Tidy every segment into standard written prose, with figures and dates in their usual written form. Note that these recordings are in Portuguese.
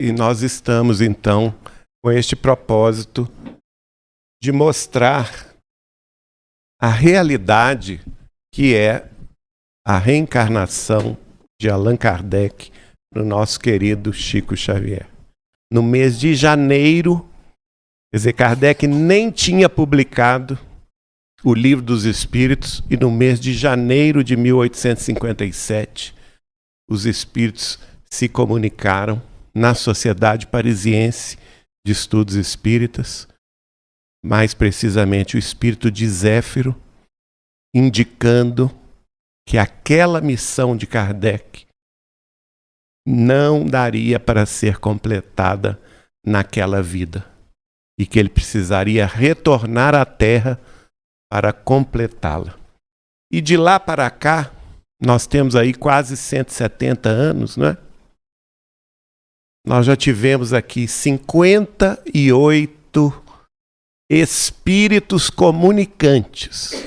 E nós estamos, então, com este propósito de mostrar a realidade que é a reencarnação de Allan Kardec no nosso querido Chico Xavier. No mês de janeiro, quer dizer, Kardec nem tinha publicado o Livro dos Espíritos, e no mês de janeiro de 1857, os espíritos se comunicaram na Sociedade Parisiense de Estudos Espíritas, mais precisamente o espírito de Zéfiro, indicando que aquela missão de Kardec não daria para ser completada naquela vida e que ele precisaria retornar à Terra para completá-la. E de lá para cá, nós temos aí quase 170 anos, não é? Nós já tivemos aqui 58 espíritos comunicantes,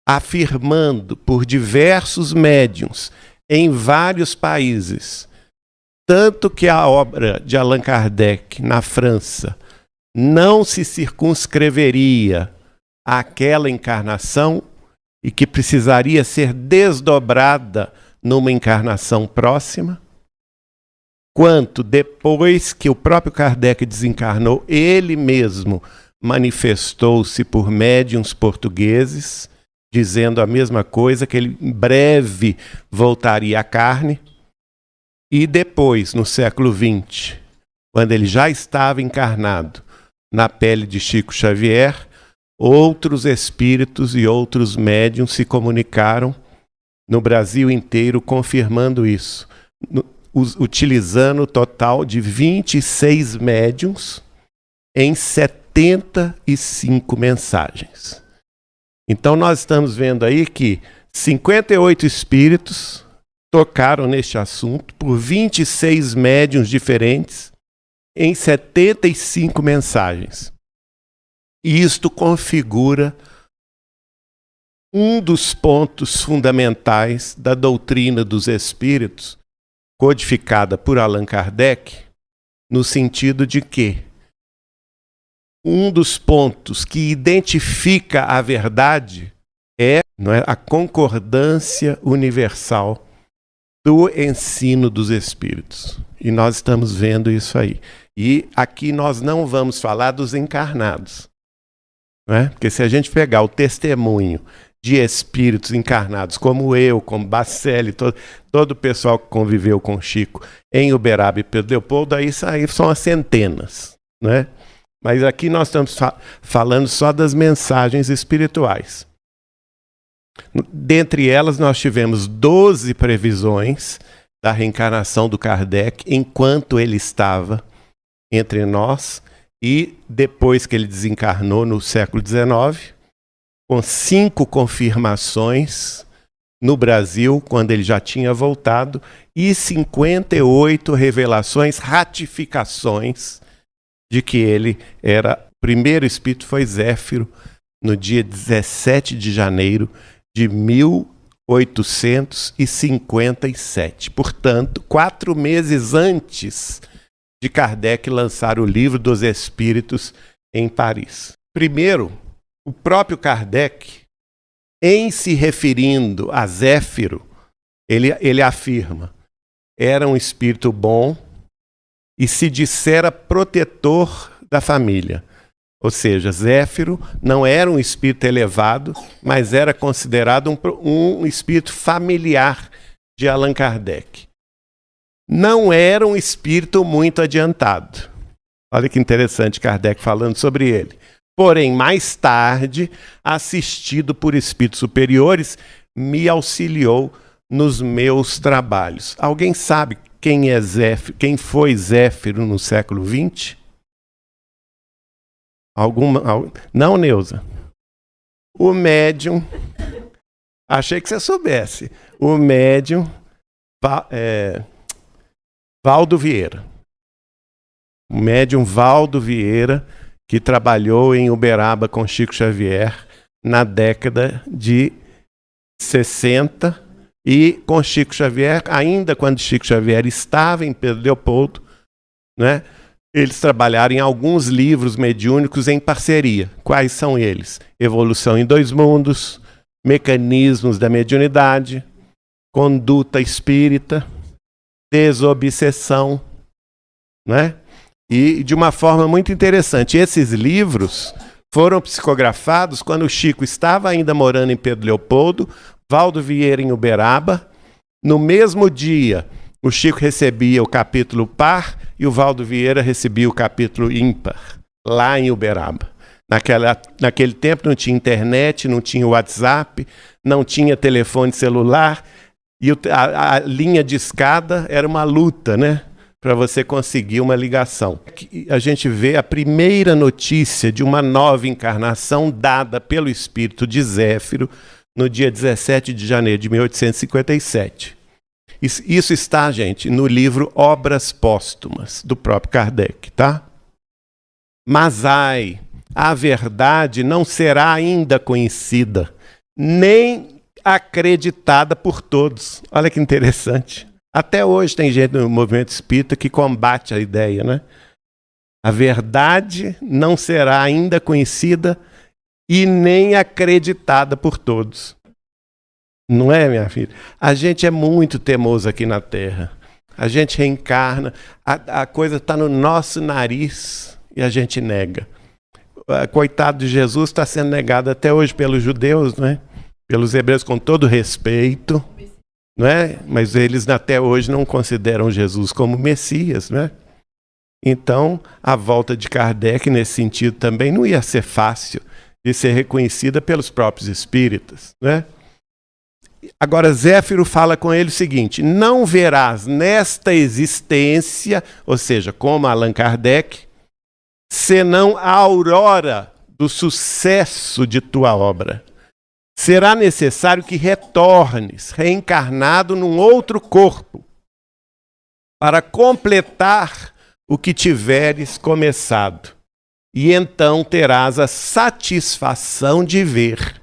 afirmando por diversos médiuns em vários países, tanto que a obra de Allan Kardec na França não se circunscreveria àquela encarnação e que precisaria ser desdobrada numa encarnação próxima, quanto depois que o próprio Kardec desencarnou, ele mesmo manifestou-se por médiuns portugueses, dizendo a mesma coisa, que ele em breve voltaria à carne. E depois, no século XX, quando ele já estava encarnado na pele de Chico Xavier, outros espíritos e outros médiuns se comunicaram no Brasil inteiro confirmando isso, utilizando o total de 26 médiuns em 75 mensagens. Então nós estamos vendo aí que 58 espíritos tocaram neste assunto por 26 médiuns diferentes em 75 mensagens. E isto configura um dos pontos fundamentais da doutrina dos espíritos, codificada por Allan Kardec, no sentido de que um dos pontos que identifica a verdade é, não é, a concordância universal do ensino dos espíritos. E nós estamos vendo isso aí. E aqui nós não vamos falar dos encarnados, não é? Porque se a gente pegar o testemunho de espíritos encarnados, como eu, como Bacelli, todo o pessoal que conviveu com Chico em Uberaba e Pedro Leopoldo, aí são as centenas, não é? Mas aqui nós estamos falando só das mensagens espirituais. Dentre elas, nós tivemos 12 previsões da reencarnação do Kardec enquanto ele estava entre nós e depois que ele desencarnou no século XIX, com 5 confirmações no Brasil, quando ele já tinha voltado, e 58 revelações, ratificações de que ele era... O primeiro espírito foi Zéfiro, no dia 17 de janeiro de 1857. Portanto, 4 meses antes de Kardec lançar o Livro dos Espíritos em Paris. Primeiro, o próprio Kardec, em se referindo a Zéfiro, ele afirma: era um espírito bom e se dissera protetor da família. Ou seja, Zéfiro não era um espírito elevado, mas era considerado um espírito familiar de Allan Kardec. Não era um espírito muito adiantado. Olha que interessante Kardec falando sobre ele. Porém, mais tarde, assistido por espíritos superiores, me auxiliou nos meus trabalhos. Alguém sabe quem é Zéfiro, quem foi Zéfiro no século XX? Não, Neuza? O médium... Achei que você soubesse. O médium Valdo Vieira. O médium Valdo Vieira, que trabalhou em Uberaba com Chico Xavier na década de 60 E com Chico Xavier, ainda quando Chico Xavier estava em Pedro Leopoldo, né, eles trabalharam em alguns livros mediúnicos em parceria. Quais são eles? Evolução em Dois Mundos, Mecanismos da Mediunidade, Conduta Espírita, Desobsessão, né? E de uma forma muito interessante, esses livros foram psicografados quando o Chico estava ainda morando em Pedro Leopoldo, Valdo Vieira em Uberaba. No mesmo dia, o Chico recebia o capítulo par e o Valdo Vieira recebia o capítulo ímpar, lá em Uberaba. Naquele tempo não tinha internet, não tinha WhatsApp, não tinha telefone celular, e a linha de escada era uma luta, né? Para você conseguir uma ligação. A gente vê a primeira notícia de uma nova encarnação dada pelo espírito de Zéfiro no dia 17 de janeiro de 1857. Isso está, gente, no livro Obras Póstumas, do próprio Kardec, tá? Mas ai, a verdade não será ainda conhecida, nem acreditada por todos. Olha que interessante. Até hoje tem gente no movimento espírita que combate a ideia, né? A verdade não será ainda conhecida e nem acreditada por todos. Não é, minha filha? A gente é muito teimoso aqui na Terra. A gente reencarna, a coisa está no nosso nariz e a gente nega. Coitado de Jesus, está sendo negado até hoje pelos judeus, né? Pelos hebreus, com todo respeito. Não é? Mas eles até hoje não consideram Jesus como Messias, né? Então, a volta de Kardec nesse sentido também não ia ser fácil de ser reconhecida pelos próprios espíritas, né? Agora, Zéfiro fala com ele o seguinte: não verás nesta existência, ou seja, como Allan Kardec, senão a aurora do sucesso de tua obra. Será necessário que retornes, reencarnado num outro corpo, para completar o que tiveres começado. E então terás a satisfação de ver,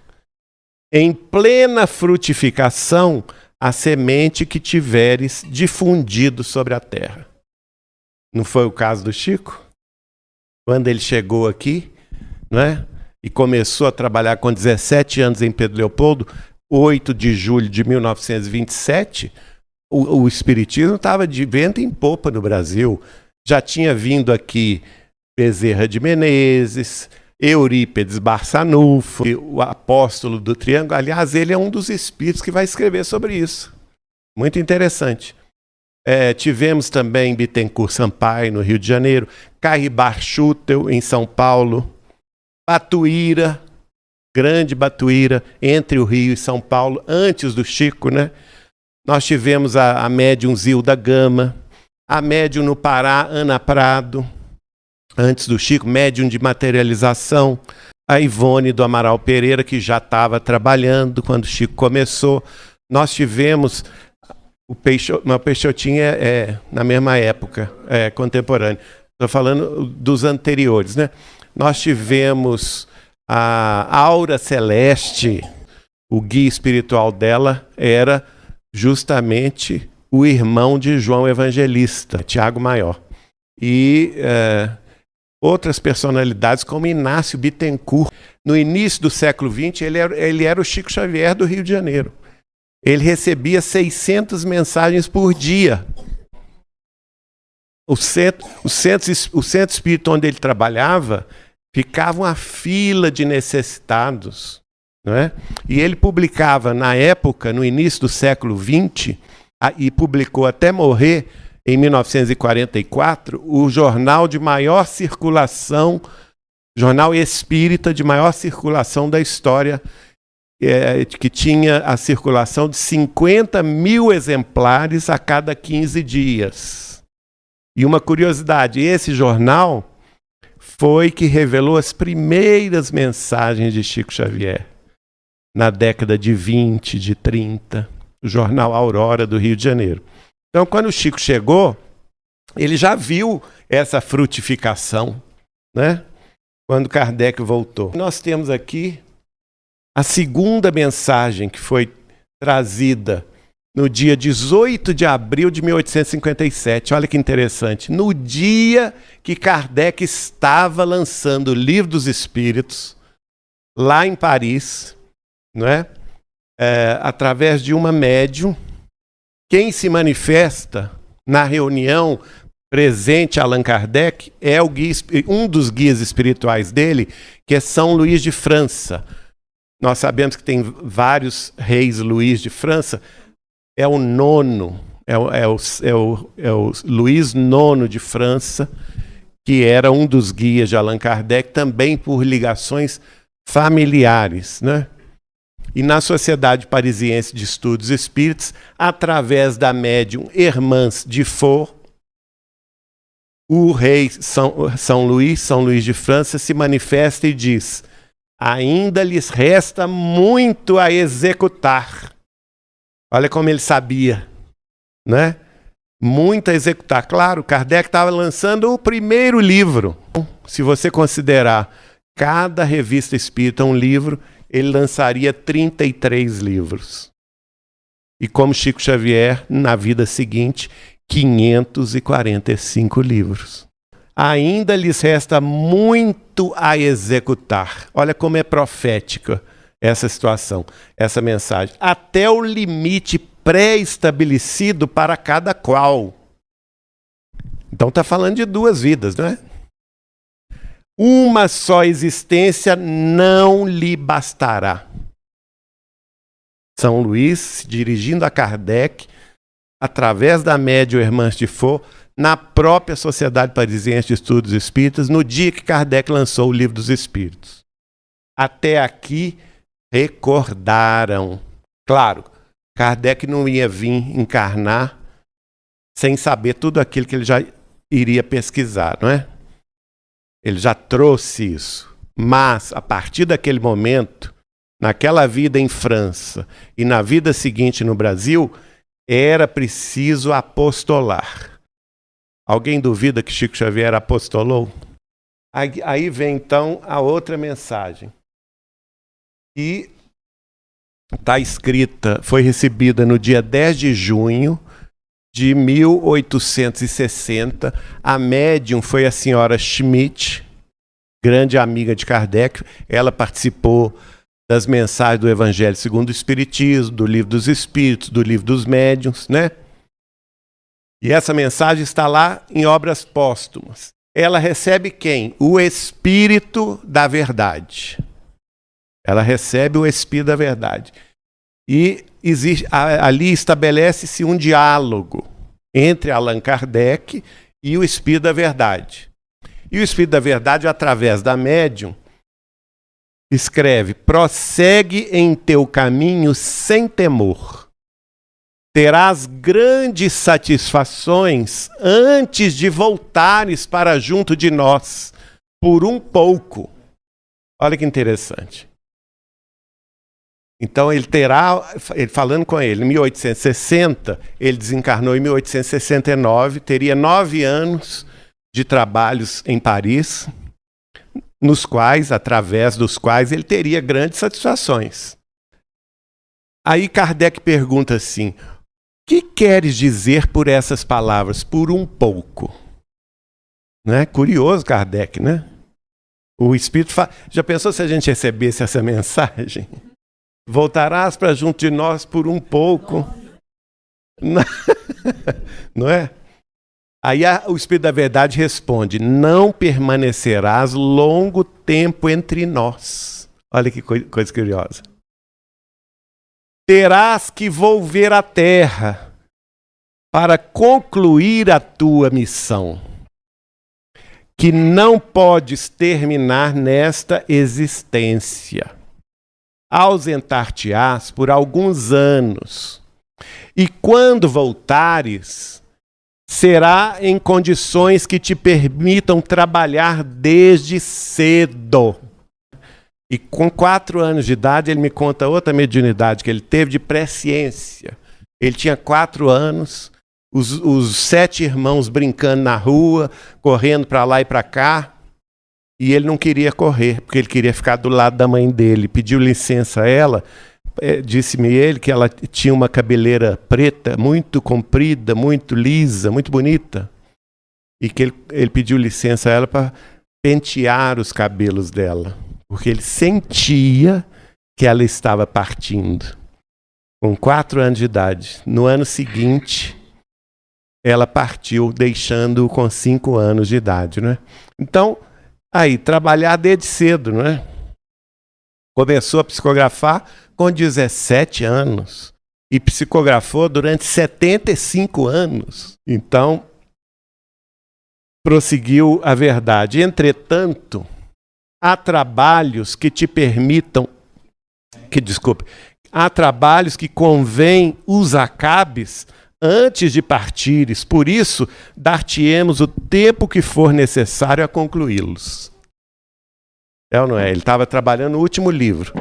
em plena frutificação, a semente que tiveres difundido sobre a terra. Não foi o caso do Chico? Quando ele chegou aqui, não é? E começou a trabalhar com 17 anos em Pedro Leopoldo, 8 de julho de 1927, o Espiritismo estava de vento em popa no Brasil. Já tinha vindo aqui Bezerra de Menezes, Eurípedes Barçanufo, o apóstolo do Triângulo. Aliás, ele é um dos espíritos que vai escrever sobre isso. Muito interessante. Tivemos também Bittencourt Sampaio, no Rio de Janeiro, Carribar Schutel, em São Paulo, Batuíra, grande Batuíra, entre o Rio e São Paulo, antes do Chico, né? Nós tivemos a médium Zilda Gama, a médium no Pará, Ana Prado, antes do Chico, médium de materialização, a Ivone do Amaral Pereira, que já estava trabalhando quando o Chico começou. Nós tivemos o Peixotinho na mesma época, contemporâneo. Estou falando dos anteriores, né? Nós tivemos a Aura Celeste, o guia espiritual dela era justamente o irmão de João Evangelista, Tiago Maior. E outras personalidades como Inácio Bittencourt. No início do século XX, ele era o Chico Xavier do Rio de Janeiro. Ele recebia 600 mensagens por dia. O centro espírita onde ele trabalhava, ficava uma fila de necessitados, não é? E ele publicava, na época, no início do século XX, e publicou até morrer, em 1944, o jornal de maior circulação, jornal espírita de maior circulação da história, que tinha a circulação de 50 mil exemplares a cada 15 dias. E uma curiosidade, esse jornal foi que revelou as primeiras mensagens de Chico Xavier, na década de 20, de 30, o jornal Aurora do Rio de Janeiro. Então, quando o Chico chegou, ele já viu essa frutificação, né? Quando Kardec voltou. Nós temos aqui a segunda mensagem que foi trazida no dia 18 de abril de 1857. Olha que interessante. No dia que Kardec estava lançando o Livro dos Espíritos, lá em Paris, não é? Através de uma médium, quem se manifesta na reunião presente Allan Kardec é um dos guias espirituais dele, que é São Luís de França. Nós sabemos que tem vários reis Luís de França. É o nono, é o Luís IX de França, que era um dos guias de Allan Kardec, também por ligações familiares, né? E na Sociedade Parisiense de Estudos Espíritas, através da médium Hermance de Faux, o rei São Luís de França se manifesta e diz: ainda lhes resta muito a executar. Olha como ele sabia, né? Muito a executar. Claro, Kardec estava lançando o primeiro livro. Se você considerar cada revista espírita um livro, ele lançaria 33 livros. E como Chico Xavier, na vida seguinte, 545 livros. Ainda lhes resta muito a executar. Olha como é profética essa situação, essa mensagem. Até o limite pré-estabelecido para cada qual. Então está falando de duas vidas, não é? Uma só existência não lhe bastará. São Luís, se dirigindo a Kardec, através da médium Hermance de Faux, na própria Sociedade Parisiense de Estudos Espíritas, no dia que Kardec lançou o Livro dos Espíritos. Até aqui, recordaram. Claro, Kardec não ia vir encarnar sem saber tudo aquilo que ele já iria pesquisar, não é? Ele já trouxe isso. Mas, a partir daquele momento, naquela vida em França e na vida seguinte no Brasil, era preciso apostolar. Alguém duvida que Chico Xavier apostolou? Aí vem então a outra mensagem. E está escrita, foi recebida no dia 10 de junho de 1860. A médium foi a senhora Schmidt, grande amiga de Kardec. Ela participou das mensagens do Evangelho segundo o Espiritismo, do Livro dos Espíritos, do Livro dos Médiuns, né? E essa mensagem está lá em Obras Póstumas. Ela recebe quem? O Espírito da Verdade. Ela recebe o Espírito da Verdade. E ali estabelece-se um diálogo entre Allan Kardec e o Espírito da Verdade. E o Espírito da Verdade, através da médium, escreve: prossegue em teu caminho sem temor. Terás grandes satisfações antes de voltares para junto de nós, por um pouco. Olha que interessante. Então ele falando com ele, em 1860, ele desencarnou em 1869, teria 9 anos de trabalhos em Paris, através dos quais ele teria grandes satisfações. Aí Kardec pergunta assim: o que queres dizer por essas palavras, por um pouco? Né? Curioso Kardec, né? O Espírito já pensou se a gente recebesse essa mensagem? Voltarás para junto de nós por um pouco. Não é? Aí o Espírito da Verdade responde: não permanecerás longo tempo entre nós. Olha que coisa curiosa. Terás que volver à terra para concluir a tua missão, que não podes terminar nesta existência. Ausentar-te-ás por alguns anos, e quando voltares, será em condições que te permitam trabalhar desde cedo. E com 4 anos de idade, ele me conta outra mediunidade que ele teve de presciência. Ele tinha 4 anos, os 7 irmãos brincando na rua, correndo para lá e para cá, e ele não queria correr, porque ele queria ficar do lado da mãe dele. Pediu licença a ela disse-me ele que ela tinha uma cabeleira preta, muito comprida, muito lisa, muito bonita. E que ele pediu licença a ela para pentear os cabelos dela. Porque ele sentia que ela estava partindo. Com 4 anos de idade. No ano seguinte, ela partiu, deixando-o com 5 anos de idade, né? Então, aí, trabalhar desde cedo, não é? Começou a psicografar com 17 anos. E psicografou durante 75 anos. Então, prosseguiu a verdade. Entretanto, há trabalhos que te permitam... Há trabalhos que convém os acabes antes de partires. Por isso, dar-te-emos o tempo que for necessário a concluí-los. É ou não é? Ele estava trabalhando no último livro.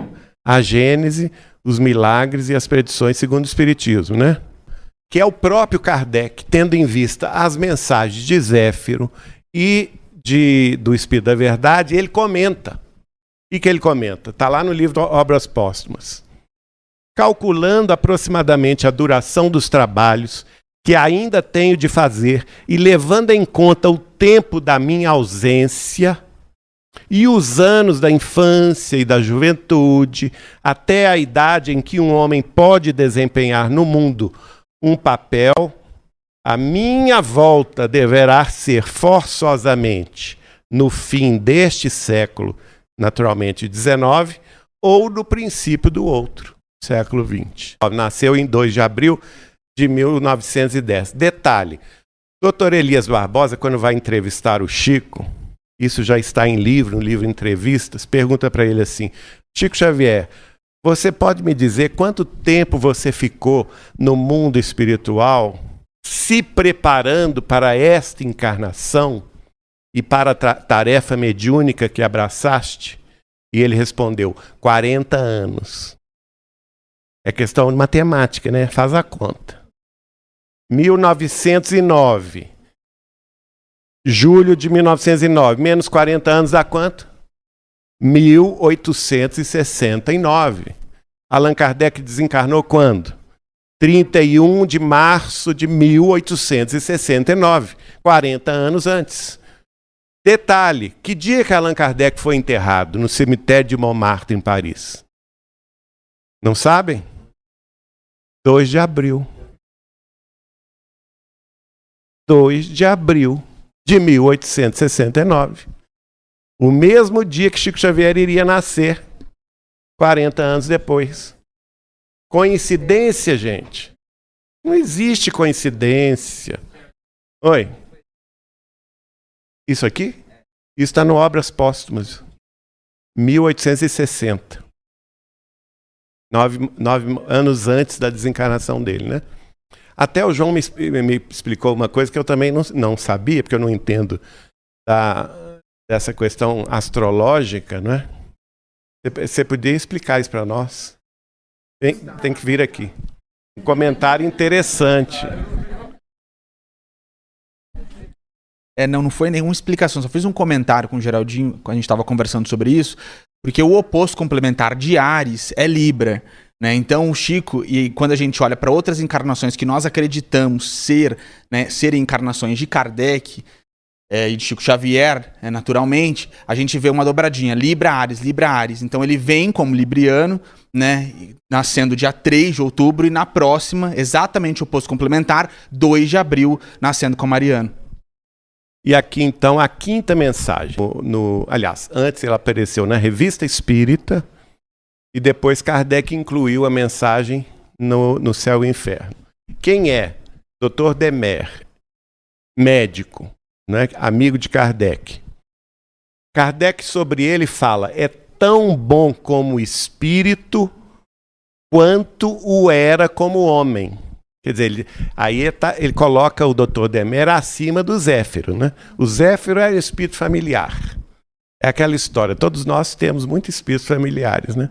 A Gênese, os milagres e as predições segundo o Espiritismo, né? Que é o próprio Kardec, tendo em vista as mensagens de Zéfiro e do Espírito da Verdade, ele comenta. O que ele comenta? Está lá no livro Obras Póstumas. Calculando aproximadamente a duração dos trabalhos que ainda tenho de fazer e levando em conta o tempo da minha ausência e os anos da infância e da juventude, até a idade em que um homem pode desempenhar no mundo um papel, a minha volta deverá ser forçosamente no fim deste século, naturalmente 19, ou no princípio do outro, século 20. Nasceu em 2 de abril de 1910. Detalhe, Dr. Elias Barbosa, quando vai entrevistar o Chico, isso já está em livro, no livro Entrevistas, pergunta para ele assim: Chico Xavier, você pode me dizer quanto tempo você ficou no mundo espiritual se preparando para esta encarnação e para a tarefa mediúnica que abraçaste? E ele respondeu: 40 anos. É questão de matemática, né? Faz a conta. 1909. Julho de 1909. Menos 40 anos dá quanto? 1869. Allan Kardec desencarnou quando? 31 de março de 1869. 40 anos antes. Detalhe, que dia que Allan Kardec foi enterrado? No cemitério de Montmartre, em Paris. Não sabem? 2 de abril. 2 de abril de 1869. O mesmo dia que Chico Xavier iria nascer, 40 anos depois. Coincidência, gente? Não existe coincidência. Oi? Isso aqui? Isso está no Obras Póstumas. 1860. 9 anos antes da desencarnação dele, né? Até o João me explicou uma coisa que eu também não sabia, porque eu não entendo dessa questão astrológica, não é? Você podia explicar isso para nós? Tem que vir aqui. Um comentário interessante. Não foi nenhuma explicação, só fiz um comentário com o Geraldinho, quando a gente estava conversando sobre isso, porque o oposto complementar de Áries é Libra. Né? Então o Chico, e quando a gente olha para outras encarnações que nós acreditamos serem encarnações de Kardec e de Chico Xavier, naturalmente, a gente vê uma dobradinha, Libra-Áries, Libra-Áries. Então ele vem como libriano, né, nascendo dia 3 de outubro, e na próxima, exatamente o oposto complementar, 2 de abril, nascendo como ariano. E aqui então a quinta mensagem. Aliás, antes ela apareceu na Revista Espírita, e depois Kardec incluiu a mensagem no Céu e Inferno. Quem é? Dr. Demer, médico, né? Amigo de Kardec. Kardec sobre ele fala: é tão bom como espírito quanto o era como homem. Quer dizer, ele coloca o Dr. Demer acima do Zéfiro, né? O Zéfiro é espírito familiar. É aquela história, todos nós temos muitos espíritos familiares, né?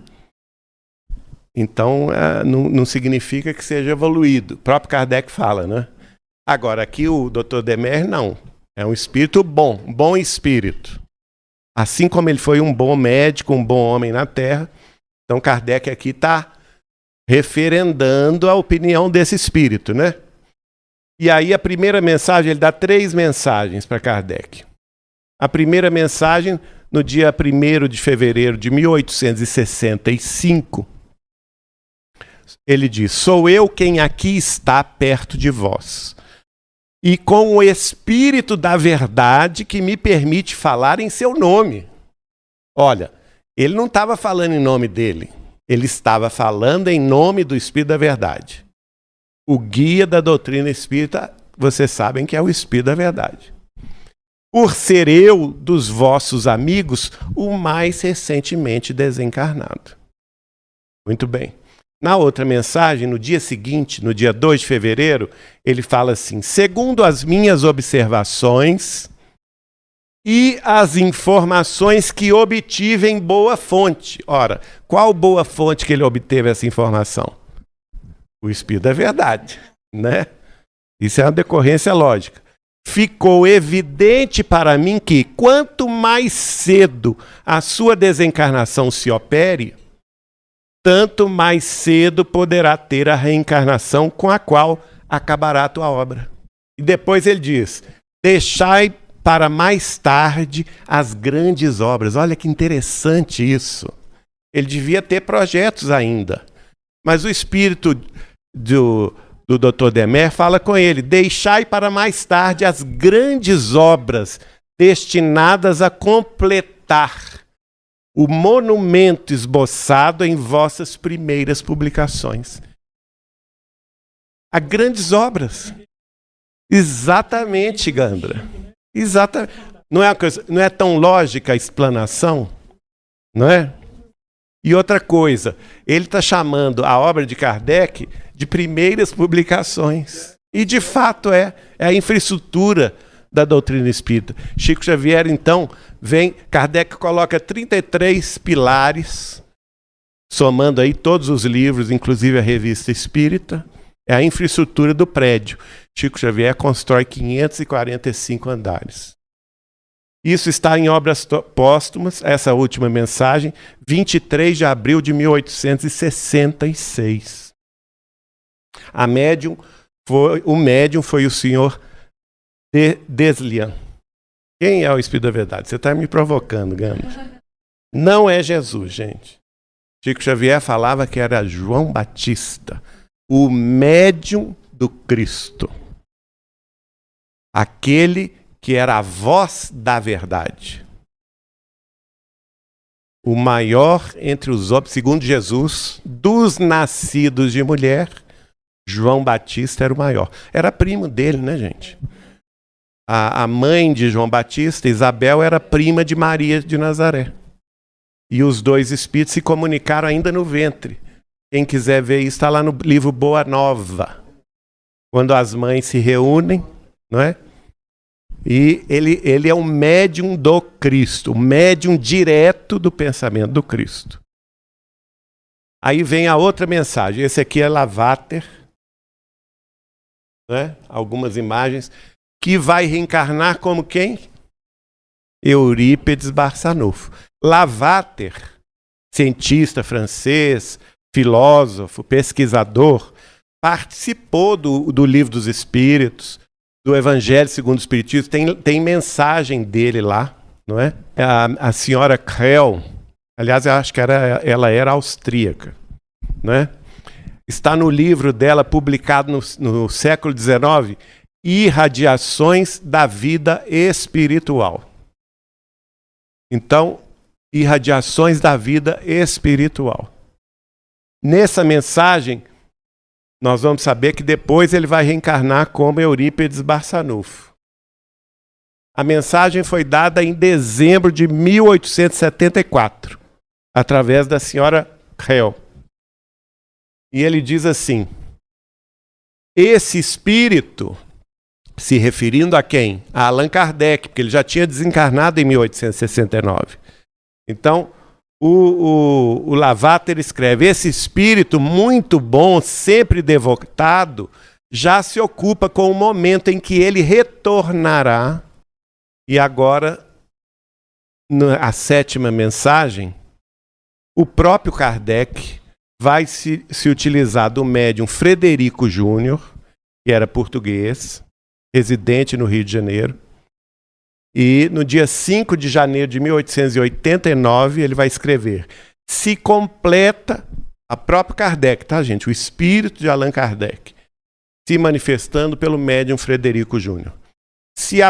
Então, não significa que seja evoluído. O próprio Kardec fala, né? Agora, aqui o Dr. Demer, não. É um espírito bom, um bom espírito. Assim como ele foi um bom médico, um bom homem na Terra, então Kardec aqui está referendando a opinião desse espírito, né? E aí a primeira mensagem, ele dá 3 mensagens para Kardec. A primeira mensagem, no dia 1º de fevereiro de 1865, ele diz: sou eu quem aqui está perto de vós, e com o Espírito da verdade que me permite falar em seu nome. Olha, ele não estava falando em nome dele, ele estava falando em nome do Espírito da verdade. O guia da doutrina espírita, vocês sabem que é o Espírito da verdade. Por ser eu, dos vossos amigos, o mais recentemente desencarnado. Muito bem. Na outra mensagem, no dia seguinte, no dia 2 de fevereiro, ele fala assim: segundo as minhas observações e as informações que obtive em boa fonte. Ora, qual boa fonte que ele obteve essa informação? O Espírito da verdade, né? Isso é uma decorrência lógica. Ficou evidente para mim que, quanto mais cedo a sua desencarnação se opere, tanto mais cedo poderá ter a reencarnação com a qual acabará a tua obra. E depois ele diz: deixai para mais tarde as grandes obras. Olha que interessante isso. Ele devia ter projetos ainda. Mas o espírito do Dr. Demer fala com ele: deixai para mais tarde as grandes obras destinadas a completar o monumento esboçado em vossas primeiras publicações. Há grandes obras. Exatamente, Gandra. Exatamente. Não é tão lógica a explanação? Não é? E outra coisa, ele está chamando a obra de Kardec de primeiras publicações. E de fato é a infraestrutura da doutrina espírita. Chico Xavier, então, Kardec coloca 33 pilares, somando aí todos os livros, inclusive a Revista Espírita, é a infraestrutura do prédio. Chico Xavier constrói 545 andares. Isso está em Obras Póstumas, essa última mensagem, 23 de abril de 1866. O médium foi o senhor Deslian. Quem é o Espírito da Verdade? Você está me provocando, Gama. Não é Jesus, gente. Chico Xavier falava que era João Batista, o médium do Cristo. Aquele que era a voz da verdade. O maior entre os homens, segundo Jesus, dos nascidos de mulher, João Batista era o maior. Era primo dele, né, gente? A mãe de João Batista, Isabel, era prima de Maria de Nazaré. E os dois espíritos se comunicaram ainda no ventre. Quem quiser ver isso, está lá no livro Boa Nova. Quando as mães se reúnem, não é? E ele é um médium do Cristo, o médium direto do pensamento do Cristo. Aí vem a outra mensagem. Esse aqui é Lavater, né? Algumas imagens, que vai reencarnar como quem? Eurípides Barçanufo. Lavater, cientista francês, filósofo, pesquisador, participou do Livro dos Espíritos, do Evangelho segundo o Espiritismo. Tem mensagem dele lá, não é? A senhora Krell, aliás, eu acho que ela era austríaca, não é? Está no livro dela, publicado no século XIX, Irradiações da Vida Espiritual. Então, Irradiações da Vida Espiritual. Nessa mensagem, nós vamos saber que depois ele vai reencarnar como Eurípides Barçanufo. A mensagem foi dada em dezembro de 1874, através da senhora Krell. E ele diz assim: esse espírito, se referindo a quem? A Allan Kardec, porque ele já tinha desencarnado em 1869. Então, o Lavater escreve: esse espírito muito bom, sempre devotado, já se ocupa com o momento em que ele retornará. E agora, a sétima mensagem, o próprio Kardec vai se utilizar do médium Frederico Júnior, que era português, residente no Rio de Janeiro. E no dia 5 de janeiro de 1889, ele vai escrever: se completa, a própria Kardec, tá, gente? O espírito de Allan Kardec, se manifestando pelo médium Frederico Júnior. Se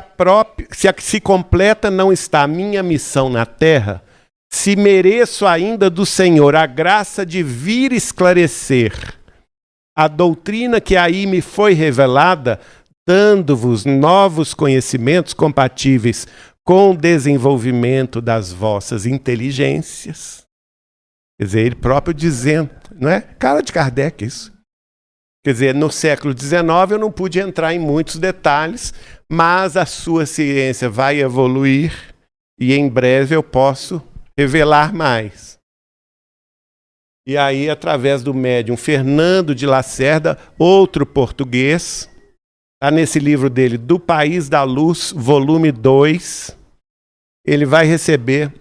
completa não está a minha missão na Terra, se mereço ainda do Senhor a graça de vir esclarecer a doutrina que aí me foi revelada, dando-vos novos conhecimentos compatíveis com o desenvolvimento das vossas inteligências. Quer dizer, ele próprio dizendo, não é? Cara de Kardec isso. Quer dizer, no século XIX eu não pude entrar em muitos detalhes, mas a sua ciência vai evoluir e em breve eu posso revelar mais. E aí, através do médium Fernando de Lacerda, outro português, está nesse livro dele, Do País da Luz, volume 2, ele vai receber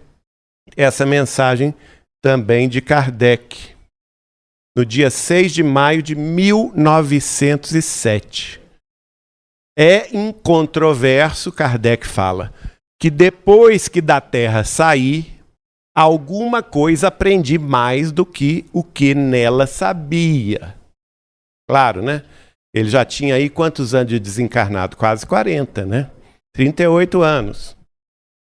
essa mensagem também de Kardec, no dia 6 de maio de 1907. É incontroverso, Kardec fala, que depois que da Terra saí, alguma coisa aprendi mais do que o que nela sabia. Claro, né? Ele já tinha aí quantos anos de desencarnado? Quase 40, né? 38 anos.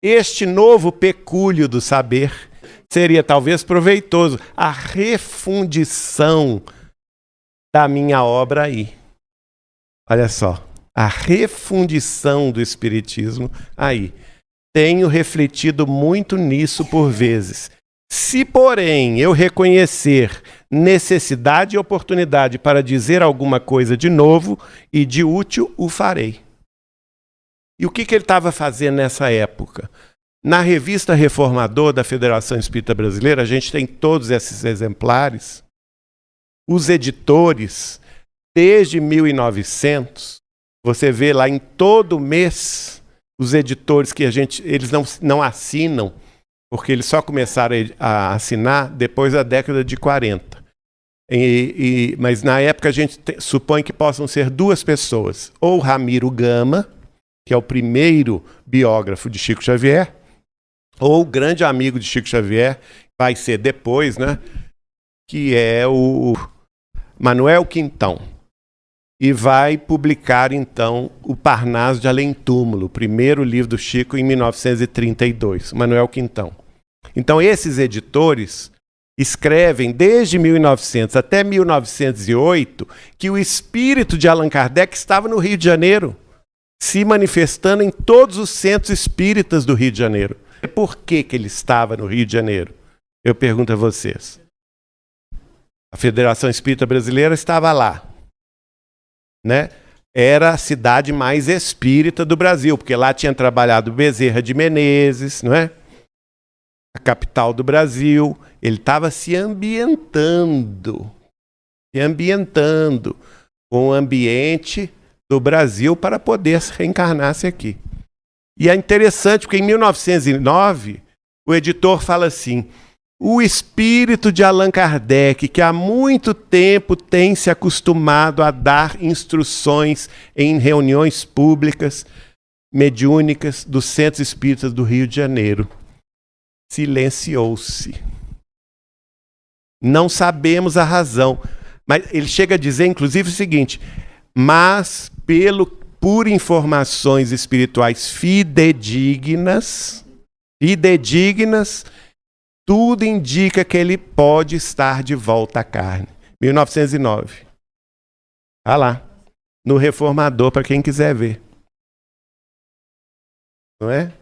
Este novo pecúlio do saber seria talvez proveitoso, a refundição da minha obra aí. Olha só, a refundição do Espiritismo aí. Tenho refletido muito nisso por vezes. Se, porém, eu reconhecer necessidade e oportunidade para dizer alguma coisa de novo e de útil, o farei. E o que ele estava fazendo nessa época? Na revista Reformador da Federação Espírita Brasileira, a gente tem todos esses exemplares. Os editores, desde 1900, você vê lá em todo mês, os editores que eles não assinam, porque eles só começaram a assinar depois da década de 40. Mas na época a gente supõe que possam ser duas pessoas. Ou Ramiro Gama, que é o primeiro biógrafo de Chico Xavier, ou o grande amigo de Chico Xavier, vai ser depois, né? Que é o Manuel Quintão. E vai publicar, então, o Parnaso de Além Túmulo, o primeiro livro do Chico, em 1932, Manuel Quintão. Então, esses editores escrevem, desde 1900 até 1908, que o espírito de Allan Kardec estava no Rio de Janeiro, se manifestando em todos os centros espíritas do Rio de Janeiro. Por que ele estava no Rio de Janeiro? Eu pergunto a vocês. A Federação Espírita Brasileira estava lá, né? Era a cidade mais espírita do Brasil, porque lá tinha trabalhado Bezerra de Menezes, não é? A capital do Brasil. Ele estava se ambientando com o ambiente do Brasil para poder reencarnar-se aqui. E é interessante, porque em 1909, o editor fala assim: o espírito de Allan Kardec, que há muito tempo tem se acostumado a dar instruções em reuniões públicas, mediúnicas, dos centros espíritas do Rio de Janeiro, silenciou-se. Não sabemos a razão. Mas ele chega a dizer, inclusive, o seguinte: mas por informações espirituais fidedignas, tudo indica que ele pode estar de volta à carne. 1909. Está lá, no Reformador, para quem quiser ver. Não é?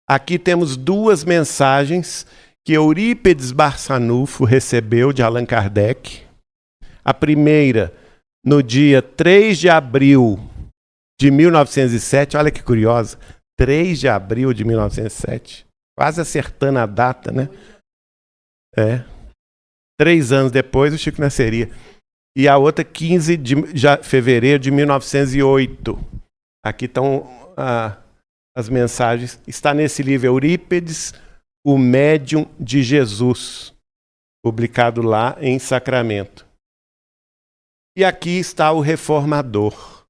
Aqui temos duas mensagens que Eurípedes Barçanufo recebeu de Allan Kardec. A primeira, no dia 3 de abril de 1907, olha que curiosa, 3 de abril de 1907, quase acertando a data, né? 3 anos depois o Chico nasceria. E a outra, 15 de fevereiro de 1908. Aqui estão as mensagens. Está nesse livro Eurípedes, o Médium de Jesus. publicado lá em Sacramento. E aqui está o Reformador,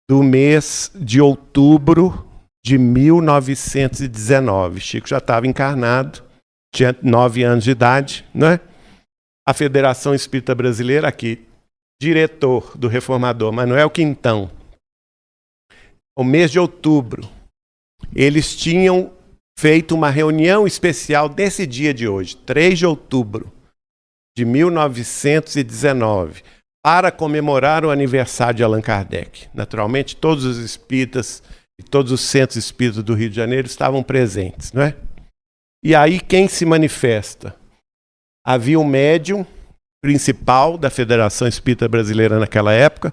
do mês de outubro de 1919. Chico já estava encarnado, tinha 9 anos de idade, né? A Federação Espírita Brasileira, aqui, diretor do Reformador, Manuel Quintão. O mês de outubro, eles tinham feito uma reunião especial desse dia de hoje, 3 de outubro de 1919, para comemorar o aniversário de Allan Kardec. Naturalmente, todos os espíritas e todos os centros espíritas do Rio de Janeiro estavam presentes, não é? E aí quem se manifesta? Havia um médium principal da Federação Espírita Brasileira naquela época,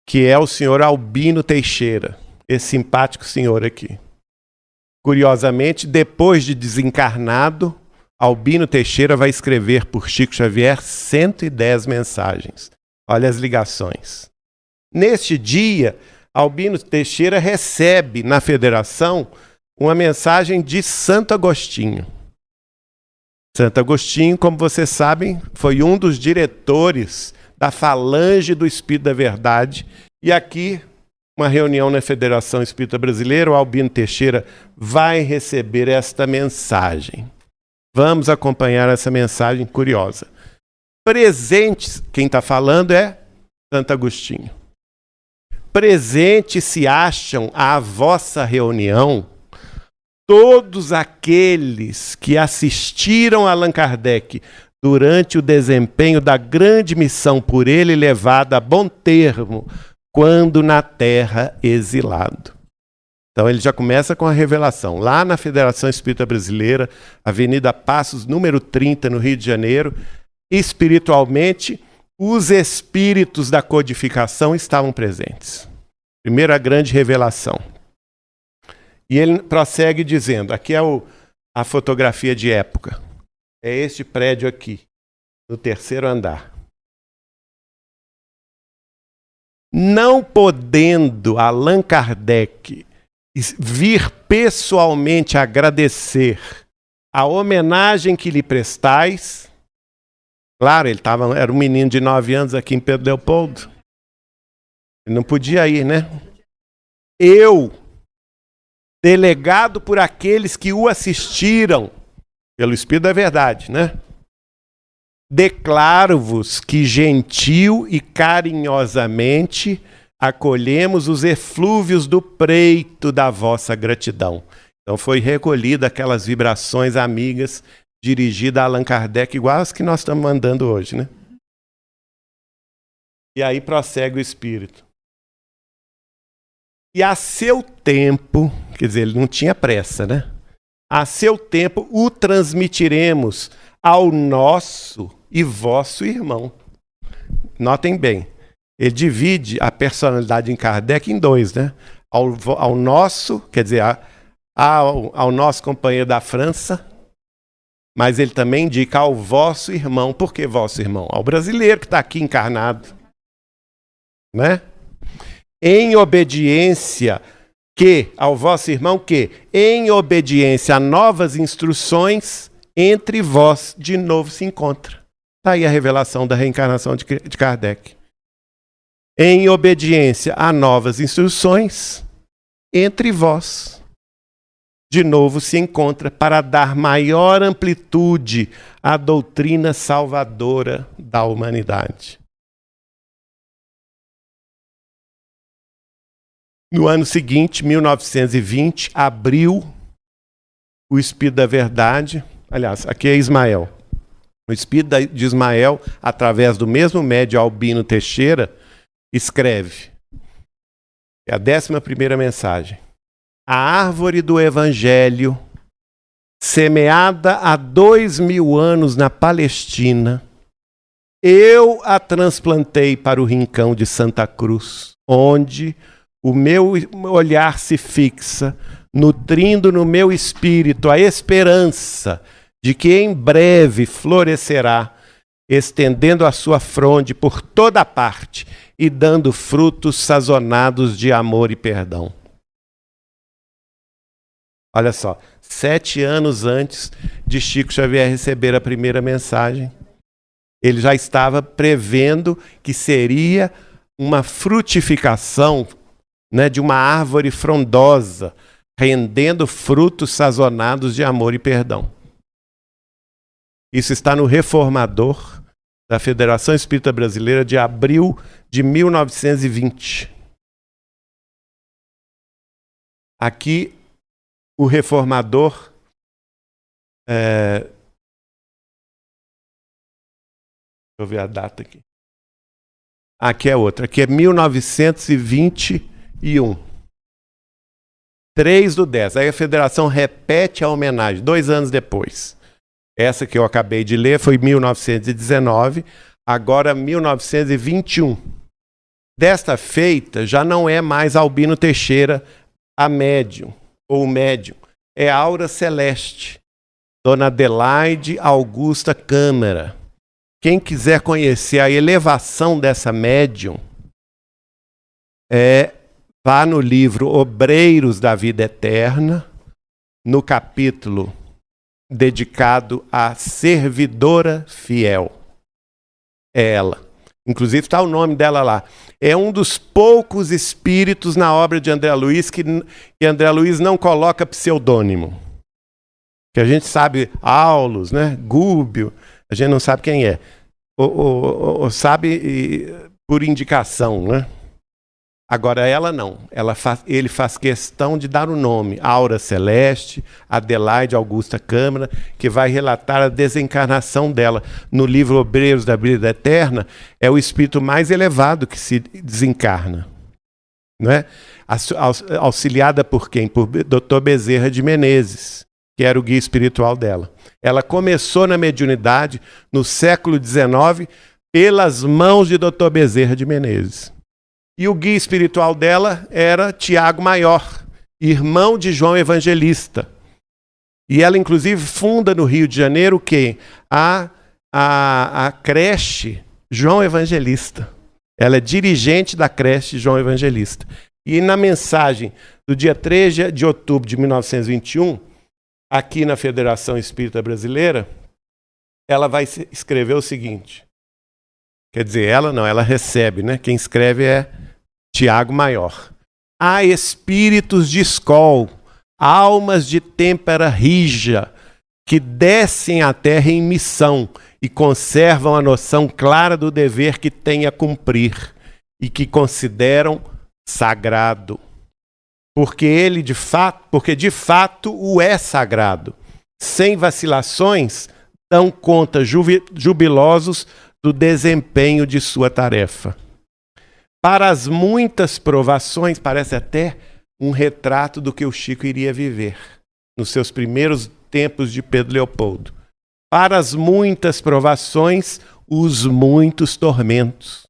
que é o senhor Albino Teixeira, esse simpático senhor aqui. Curiosamente, depois de desencarnado, Albino Teixeira vai escrever por Chico Xavier 110 mensagens. Olha as ligações. Neste dia, Albino Teixeira recebe na Federação uma mensagem de Santo Agostinho. Santo Agostinho, como vocês sabem, foi um dos diretores da Falange do Espírito da Verdade. E aqui, uma reunião na Federação Espírita Brasileira, o Albino Teixeira vai receber esta mensagem. Vamos acompanhar essa mensagem curiosa. Presentes, quem está falando é Santo Agostinho. Presentes se acham à vossa reunião todos aqueles que assistiram a Allan Kardec durante o desempenho da grande missão por ele levada a bom termo, quando na terra exilado. Então ele já começa com a revelação. Lá na Federação Espírita Brasileira, Avenida Passos, número 30, no Rio de Janeiro, espiritualmente, os espíritos da codificação estavam presentes. Primeira grande revelação. E ele prossegue dizendo, aqui é a fotografia de época. É este prédio aqui, no 3º andar. Não podendo Allan Kardec vir pessoalmente agradecer a homenagem que lhe prestais. Claro, ele era um menino de 9 anos aqui em Pedro Leopoldo. Ele não podia ir, né? Eu, delegado por aqueles que o assistiram, pelo Espírito da Verdade, né? Declaro-vos que gentil e carinhosamente acolhemos os eflúvios do preito da vossa gratidão. Então foi recolhida aquelas vibrações amigas dirigidas a Allan Kardec, igual as que nós estamos mandando hoje, né? E aí prossegue o Espírito. E a seu tempo, quer dizer, ele não tinha pressa, né? A seu tempo o transmitiremos ao nosso e vosso irmão. Notem bem, ele divide a personalidade em Kardec em 2, né? Ao nosso, quer dizer, ao nosso companheiro da França, mas ele também indica ao vosso irmão. Por que vosso irmão? Ao brasileiro que está aqui encarnado, né? Em obediência ao vosso irmão em obediência a novas instruções, entre vós de novo se encontra. Está aí a revelação da reencarnação de Kardec. Em obediência a novas instruções, entre vós de novo se encontra, para dar maior amplitude à doutrina salvadora da humanidade. No ano seguinte, 1920, abriu o Espírito da Verdade. Aliás, aqui é Ismael. O Espírito de Ismael, através do mesmo médium Albino Teixeira, escreve. É a 11ª mensagem. A árvore do Evangelho, semeada há 2000 anos na Palestina, eu a transplantei para o rincão de Santa Cruz, onde o meu olhar se fixa, nutrindo no meu espírito a esperança de que em breve florescerá, estendendo a sua fronde por toda parte e dando frutos sazonados de amor e perdão. Olha só, 7 anos antes de Chico Xavier receber a primeira mensagem, ele já estava prevendo que seria uma frutificação, né, de uma árvore frondosa, rendendo frutos sazonados de amor e perdão. Isso está no Reformador da Federação Espírita Brasileira de abril de 1920. Aqui, o Reformador deixa eu ver a data aqui. Aqui é outra. Aqui é 1921. 3/10. Aí a Federação repete a homenagem 2 anos depois. Essa que eu acabei de ler foi 1919, agora 1921. Desta feita, já não é mais Albino Teixeira a médium, ou o médium. É Aura Celeste, Dona Adelaide Augusta Câmara. Quem quiser conhecer a elevação dessa médium, vá no livro Obreiros da Vida Eterna, no capítulo dedicado à servidora fiel. É ela. Inclusive está o nome dela lá. É um dos poucos espíritos na obra de André Luiz que André Luiz não coloca pseudônimo. Que a gente sabe Aulus, né? Gúbio, a gente não sabe quem é. Ou sabe por indicação, né? Agora ela não. Ele faz questão de dar o nome. Aura Celeste, Adelaide Augusta Câmara, que vai relatar a desencarnação dela. No livro Obreiros da Vida Eterna, é o espírito mais elevado que se desencarna. Não é? Auxiliada por quem? Por Dr. Bezerra de Menezes, que era o guia espiritual dela. Ela começou na mediunidade no século XIX pelas mãos de Dr. Bezerra de Menezes. E o guia espiritual dela era Tiago Maior, irmão de João Evangelista. E ela, inclusive, funda no Rio de Janeiro o quê? A creche João Evangelista. Ela é dirigente da creche João Evangelista. E na mensagem do dia 3 de outubro de 1921, aqui na Federação Espírita Brasileira, ela vai escrever o seguinte. Quer dizer, ela recebe, né? Quem escreve é Tiago Maior. Há espíritos de escol, almas de têmpera rija, que descem à terra em missão e conservam a noção clara do dever que têm a cumprir e que consideram sagrado. Porque de fato o é sagrado. Sem vacilações, dão conta jubilosos do desempenho de sua tarefa. Para as muitas provações, parece até um retrato do que o Chico iria viver nos seus primeiros tempos de Pedro Leopoldo. Para as muitas provações, os muitos tormentos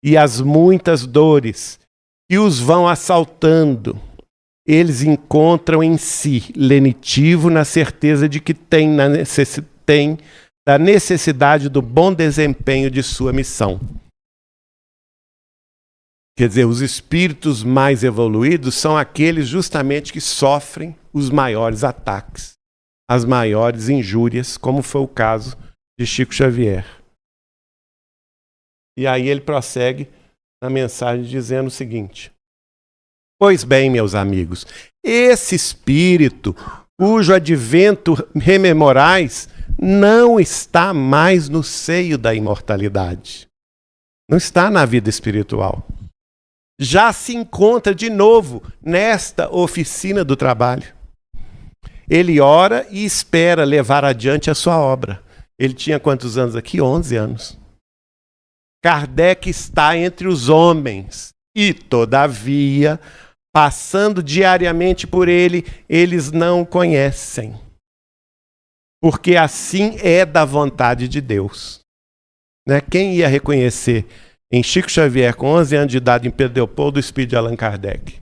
e as muitas dores que os vão assaltando, eles encontram em si lenitivo na certeza de que tem da necessidade do bom desempenho de sua missão. Quer dizer, os espíritos mais evoluídos são aqueles justamente que sofrem os maiores ataques, as maiores injúrias, como foi o caso de Chico Xavier. E aí ele prossegue na mensagem dizendo o seguinte: pois bem, meus amigos, esse espírito, cujo advento rememorais, não está mais no seio da imortalidade. Não está na vida espiritual. Já se encontra de novo nesta oficina do trabalho. Ele ora e espera levar adiante a sua obra. Ele tinha quantos anos aqui? 11 anos. Kardec está entre os homens e, todavia, passando diariamente por ele, eles não o conhecem. Porque assim é da vontade de Deus. Né? Quem ia reconhecer em Chico Xavier, com 11 anos de idade, em Pedro Leopoldo, o espírito de Allan Kardec?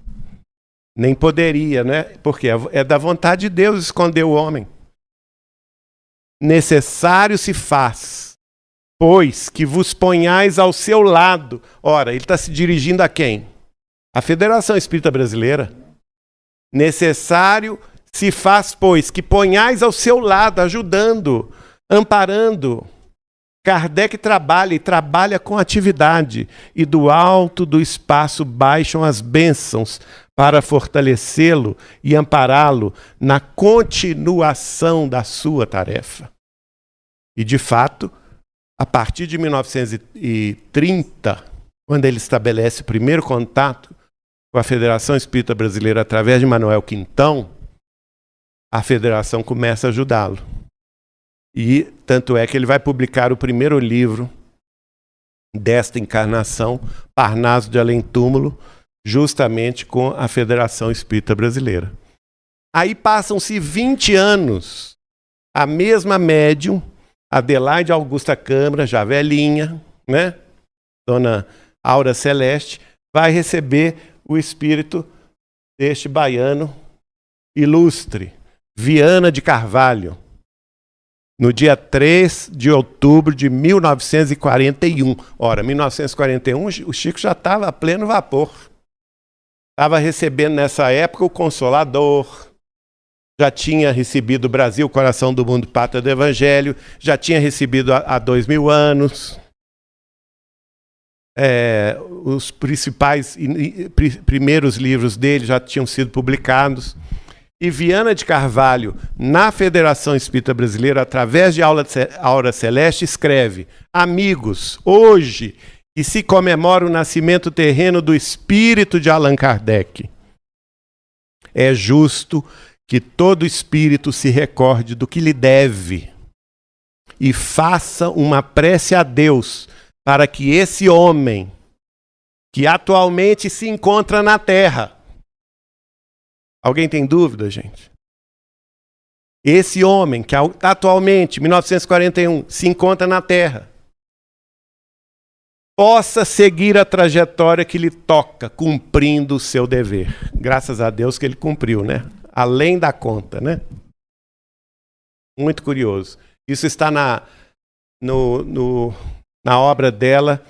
Nem poderia, né? Porque é da vontade de Deus esconder o homem. Necessário se faz, pois que vos ponhais ao seu lado. Ora, ele está se dirigindo a quem? A Federação Espírita Brasileira. Necessário se faz, pois, que ponhais ao seu lado, ajudando, amparando. Kardec trabalha e trabalha com atividade, e do alto do espaço baixam as bênçãos para fortalecê-lo e ampará-lo na continuação da sua tarefa. E, de fato, a partir de 1930, quando ele estabelece o primeiro contato com a Federação Espírita Brasileira através de Manuel Quintão, a federação começa a ajudá-lo. E tanto é que ele vai publicar o primeiro livro desta encarnação, Parnaso de Além Túmulo, justamente com a Federação Espírita Brasileira. Aí passam-se 20 anos, a mesma médium, Adelaide Augusta Câmara, já velhinha, né? Dona Aura Celeste, vai receber o espírito deste baiano ilustre, Viana de Carvalho, no dia 3 de outubro de 1941. Ora, 1941, o Chico já estava a pleno vapor. Estava recebendo nessa época o Consolador, já tinha recebido o Brasil, Coração do Mundo, Pátria do Evangelho, já tinha recebido há 2000 anos. Os principais primeiros livros dele já tinham sido publicados. E Viana de Carvalho, na Federação Espírita Brasileira, através de Aura Celeste, escreve: amigos, hoje que se comemora o nascimento terreno do espírito de Allan Kardec, é justo que todo espírito se recorde do que lhe deve e faça uma prece a Deus para que esse homem, que atualmente se encontra na Terra... Alguém tem dúvida, gente? Esse homem que atualmente, 1941, se encontra na Terra, possa seguir a trajetória que lhe toca, cumprindo o seu dever. Graças a Deus que ele cumpriu, né? Além da conta, né? Muito curioso. Isso está na obra dela,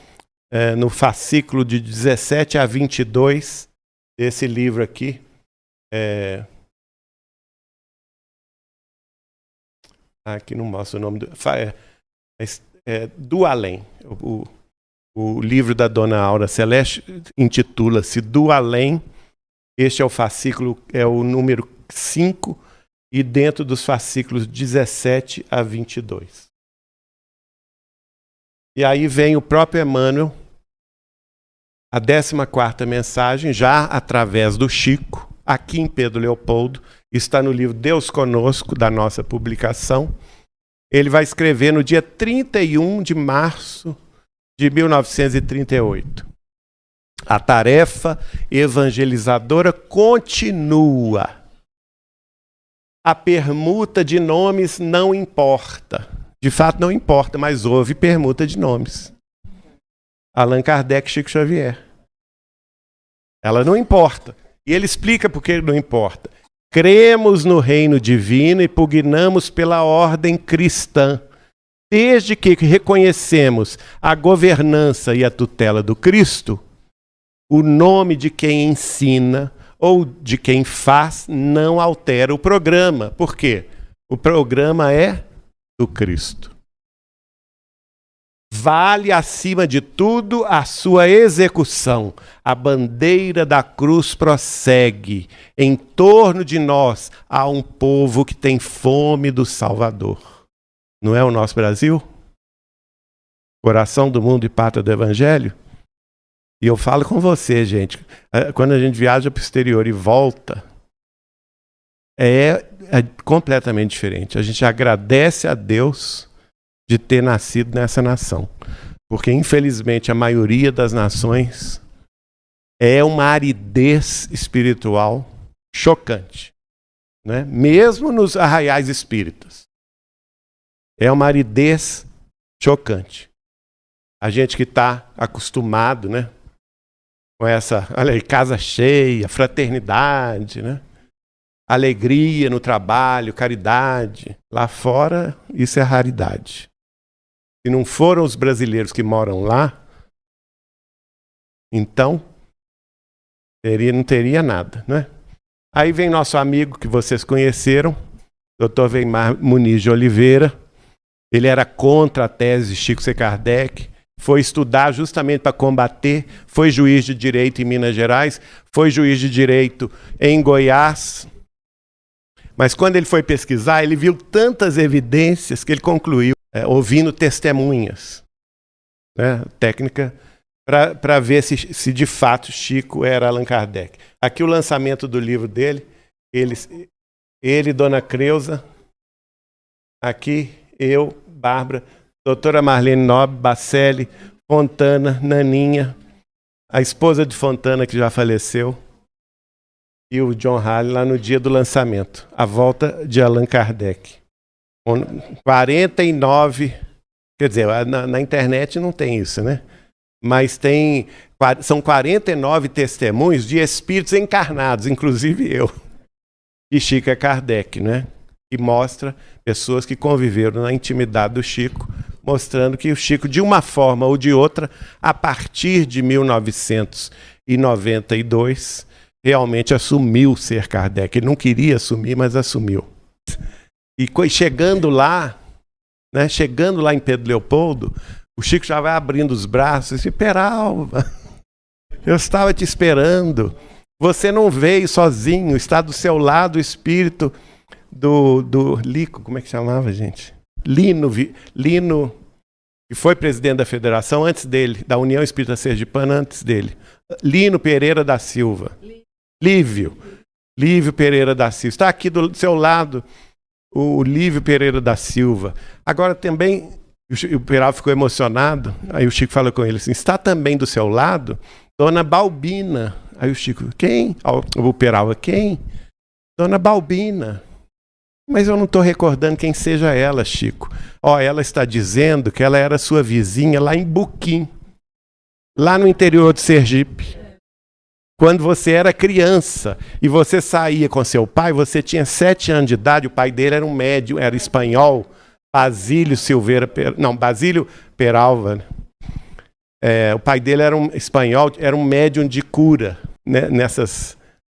no fascículo de 17 a 22 desse livro aqui. Aqui não mostra o nome do Além. O livro da Dona Aura Celeste intitula-se Do Além. Este é o fascículo, é o número 5, e dentro dos fascículos 17 a 22. E aí vem o próprio Emmanuel, a 14ª mensagem, já através do Chico, aqui em Pedro Leopoldo, está no livro Deus Conosco, da nossa publicação. Ele vai escrever no dia 31 de março de 1938. A tarefa evangelizadora continua. A permuta de nomes não importa. De fato, não importa, mas houve permuta de nomes. Allan Kardec, Chico Xavier. Ela não importa. E ele explica por que não importa. Cremos no reino divino e pugnamos pela ordem cristã. Desde que reconhecemos a governança e a tutela do Cristo, o nome de quem ensina ou de quem faz não altera o programa. Por quê? O programa é do Cristo. Vale, acima de tudo, a sua execução. A bandeira da cruz prossegue. Em torno de nós há um povo que tem fome do Salvador. Não é o nosso Brasil? Coração do mundo e pátria do Evangelho? E eu falo com você, gente. Quando a gente viaja para o exterior e volta, é completamente diferente. A gente agradece a Deus de ter nascido nessa nação. Porque, infelizmente, a maioria das nações é uma aridez espiritual chocante, né? Mesmo nos arraiais espíritas. É uma aridez chocante. A gente que está acostumado, né, com essa, olha aí, casa cheia, fraternidade, né? Alegria no trabalho, caridade. Lá fora, isso é raridade. Se não foram os brasileiros que moram lá, então não teria nada, né? Aí vem nosso amigo que vocês conheceram, Dr. Weimar Muniz de Oliveira. Ele era contra a tese de Chico C. Kardec, foi estudar justamente para combater, foi juiz de direito em Minas Gerais, foi juiz de direito em Goiás. Mas quando ele foi pesquisar, ele viu tantas evidências que ele concluiu, ouvindo testemunhas, né, técnica, para ver se de fato Chico era Allan Kardec. Aqui o lançamento do livro dele, ele Dona Creuza, aqui eu, Bárbara, doutora Marlene Nobre, Bacelli, Fontana, Naninha, a esposa de Fontana que já faleceu, e o John Halley lá no dia do lançamento, A Volta de Allan Kardec. 49, quer dizer, na internet não tem isso, né? Mas são 49 testemunhos de espíritos encarnados, inclusive eu, e Chico é Kardec, né? E mostra pessoas que conviveram na intimidade do Chico, mostrando que o Chico, de uma forma ou de outra, a partir de 1992, realmente assumiu ser Kardec. Ele não queria assumir, mas assumiu. E chegando lá, né, chegando lá em Pedro Leopoldo, o Chico já vai abrindo os braços e diz: Peralva, eu estava te esperando. Você não veio sozinho, está do seu lado o espírito do Lico, como é que chamava, gente? Lino, que foi presidente da federação antes dele, da União Espírita Sergipana antes dele. Lino Pereira da Silva. Lívio Pereira da Silva. Está aqui do seu lado o Lívio Pereira da Silva. Agora também, o Peralva ficou emocionado, aí o Chico falou com ele assim: está também do seu lado Dona Balbina. Aí o Chico: quem? O Peralva: quem? Dona Balbina. Mas eu não estou recordando quem seja ela, Chico. Ela está dizendo que ela era sua vizinha lá em Buquim, lá no interior de Sergipe. Quando você era criança e você saía com seu pai, você tinha 7 anos de idade, o pai dele era um médium, era espanhol, Basílio Peralva. Né? O pai dele era um espanhol, era um médium de cura, né?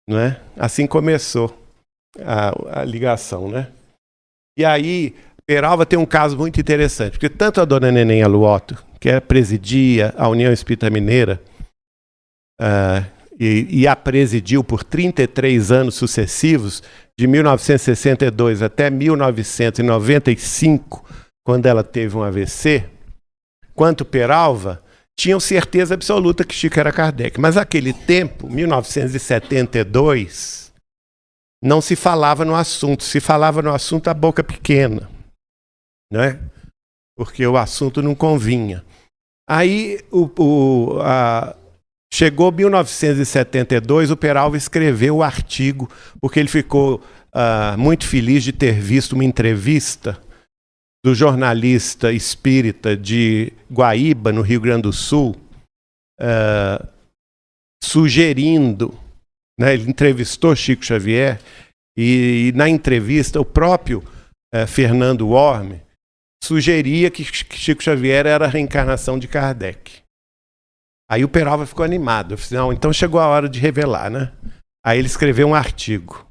Não é? Assim começou a ligação, né? E aí, Peralva tem um caso muito interessante, porque tanto a dona Neném Aluoto, que presidia a União Espírita Mineira, e a presidiu por 33 anos sucessivos, de 1962 até 1995, quando ela teve um AVC, quanto Peralva, tinham certeza absoluta que Chico era Kardec. Mas naquele tempo, 1972, não se falava no assunto. Se falava no assunto a boca pequena, né? Porque o assunto não convinha. Aí, chegou 1972, o Peralva escreveu o artigo, porque ele ficou muito feliz de ter visto uma entrevista do jornalista espírita de Guaíba, no Rio Grande do Sul, sugerindo, né, ele entrevistou Chico Xavier, e na entrevista o próprio Fernando Worme sugeria que Chico Xavier era a reencarnação de Kardec. Aí o Peralva ficou animado. Eu falei: não, então chegou a hora de revelar, né? Aí ele escreveu um artigo.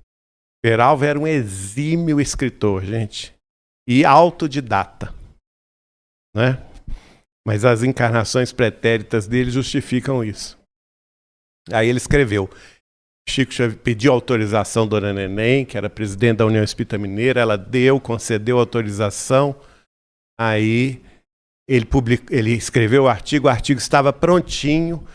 Peralva era um exímio escritor, gente, e autodidata, né? Mas as encarnações pretéritas dele justificam isso. Aí ele escreveu: Chico Xavier pediu autorização da Dona Neném, que era presidente da União Espírita Mineira, ela concedeu autorização. Aí ele escreveu o artigo estava prontinho.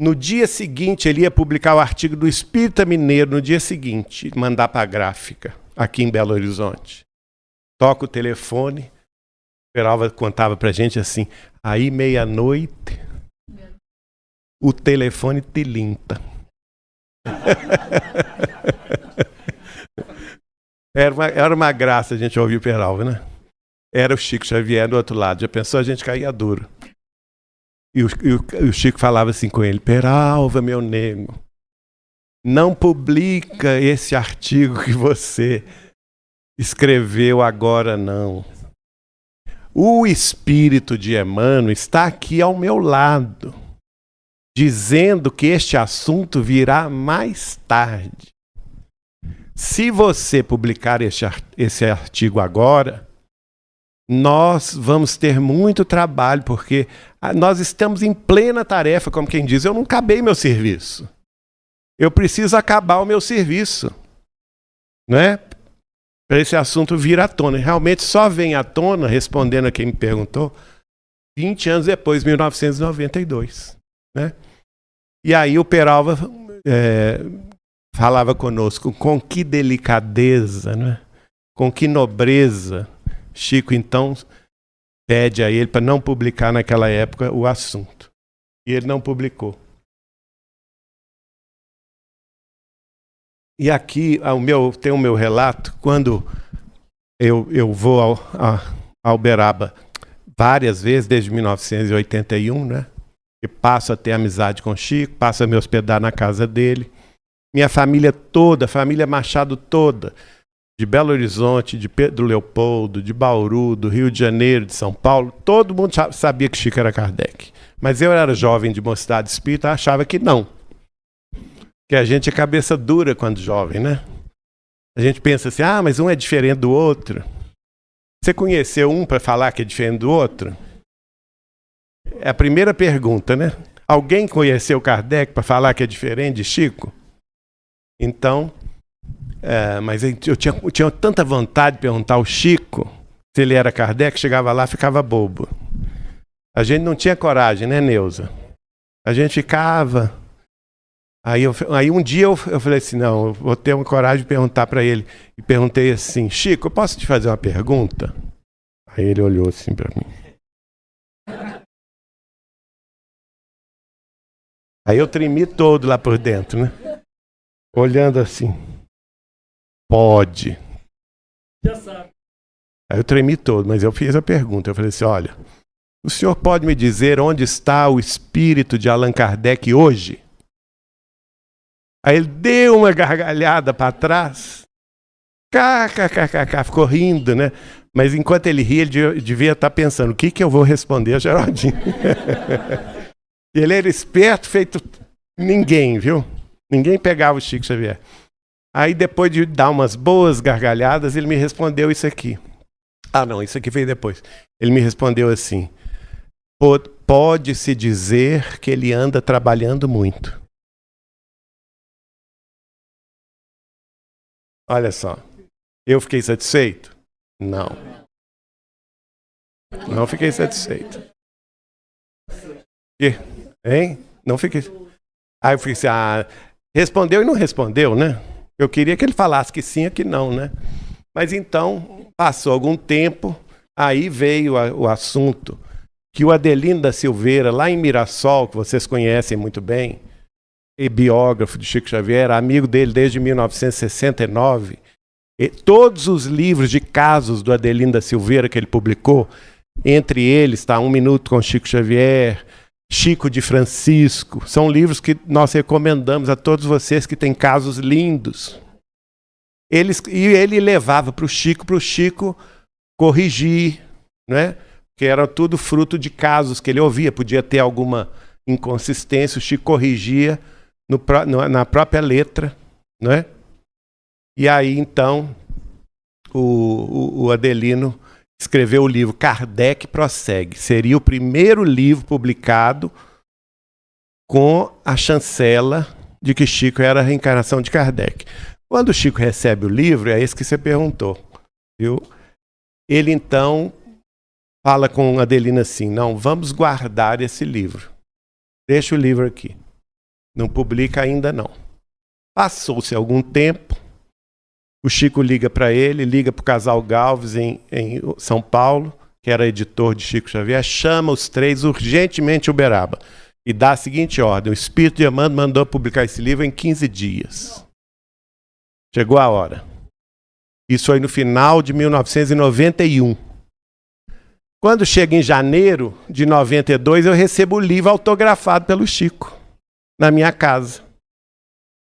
No dia seguinte, ele ia publicar o artigo do Espírita Mineiro, no dia seguinte, mandar para a gráfica, aqui em Belo Horizonte. Toca o telefone, Peralva contava para a gente assim: aí meia-noite, o telefone tilinta. Era uma graça a gente ouvir o Peralva, né? Era o Chico Xavier do outro lado. Já pensou? A gente caía duro. E o Chico falava assim com ele: Peralva, meu nego, não publica esse artigo que você escreveu agora, não. O espírito de Emmanuel está aqui ao meu lado, dizendo que este assunto virá mais tarde. Se você publicar esse artigo agora, nós vamos ter muito trabalho, porque nós estamos em plena tarefa, como quem diz, eu não acabei meu serviço. Eu preciso acabar o meu serviço, não é? Para esse assunto vir à tona. Realmente só vem à tona, respondendo a quem me perguntou, 20 anos depois, 1992. Né? E aí o Peralva falava conosco com que delicadeza, né? Com que nobreza. Chico, então, pede a ele para não publicar naquela época o assunto. E ele não publicou. E aqui tem o meu relato, quando eu vou ao Uberaba várias vezes, desde 1981, né? E passo a ter amizade com o Chico, passo a me hospedar na casa dele. Minha família toda, a família Machado toda, de Belo Horizonte, de Pedro Leopoldo, de Bauru, do Rio de Janeiro, de São Paulo, todo mundo sabia que Chico era Kardec. Mas eu era jovem de mocidade espírita, achava que não. Que a gente é cabeça dura quando jovem, né? A gente pensa assim, mas um é diferente do outro. Você conheceu um para falar que é diferente do outro? É a primeira pergunta, né? Alguém conheceu Kardec para falar que é diferente de Chico? Então, mas eu tinha tanta vontade de perguntar ao Chico se ele era Kardec, chegava lá e ficava bobo. A gente não tinha coragem, né, Neuza? A gente ficava... Aí um dia eu falei assim, não, eu vou ter uma coragem de perguntar para ele. E perguntei assim, Chico, eu posso te fazer uma pergunta? Aí ele olhou assim para mim. Aí eu tremi todo lá por dentro, né? Olhando assim. Pode. Já sabe. Aí eu tremi todo, mas eu fiz a pergunta. Eu falei assim, olha, o senhor pode me dizer onde está o espírito de Allan Kardec hoje? Aí ele deu uma gargalhada para trás. Ficou rindo, né? Mas enquanto ele ria, ele devia estar pensando, o que eu vou responder a Geraldinho? Ele era esperto, feito ninguém, viu? Ninguém pegava o Chico Xavier. Aí depois de dar umas boas gargalhadas, ele me respondeu isso aqui. Não, isso aqui veio depois. Ele me respondeu assim, pode-se dizer que ele anda trabalhando muito. Olha só, eu fiquei satisfeito? Não. Não fiquei satisfeito. Hein? Não fiquei. Aí eu fiquei assim, respondeu e não respondeu, né? Eu queria que ele falasse que sim ou que não, né? Mas então, passou algum tempo, aí veio o assunto que o Adelino da Silveira, lá em Mirassol, que vocês conhecem muito bem, e biógrafo de Chico Xavier, amigo dele desde 1969, e todos os livros de casos do Adelino da Silveira que ele publicou, entre eles está Um Minuto com Chico Xavier, Chico de Francisco, são livros que nós recomendamos a todos vocês que têm casos lindos. Ele levava para o Chico corrigir, né? Que era tudo fruto de casos que ele ouvia, podia ter alguma inconsistência, o Chico corrigia na própria letra, né? E aí, então, o Adelino escreveu o livro Kardec Prossegue. Seria o primeiro livro publicado com a chancela de que Chico era a reencarnação de Kardec. Quando o Chico recebe o livro, é esse que você perguntou, viu? Ele, então, fala com a Adelino assim, não, vamos guardar esse livro. Deixa o livro aqui. Não publica ainda não. Passou-se algum tempo, o Chico liga para ele, liga para o Casal Galves em São Paulo, que era editor de Chico Xavier, chama os três urgentemente Uberaba e dá a seguinte ordem, o Espírito de Emmanuel mandou publicar esse livro em 15 dias. Chegou a hora. Isso foi no final de 1991. Quando chega em janeiro de 92, eu recebo o livro autografado pelo Chico, na minha casa.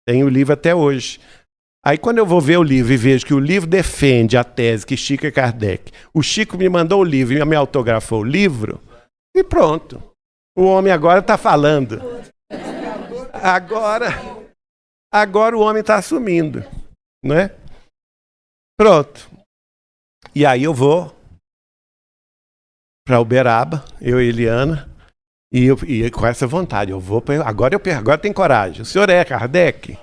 Tenho o livro até hoje. Aí quando eu vou ver o livro e vejo que o livro defende a tese que Chico é Kardec, o Chico me mandou o livro e me autografou o livro, e pronto. O homem agora está falando. Agora o homem está assumindo. não é? Pronto. E aí eu vou para Uberaba, eu e Eliana, e com essa vontade, agora tenho coragem. O senhor é Kardec?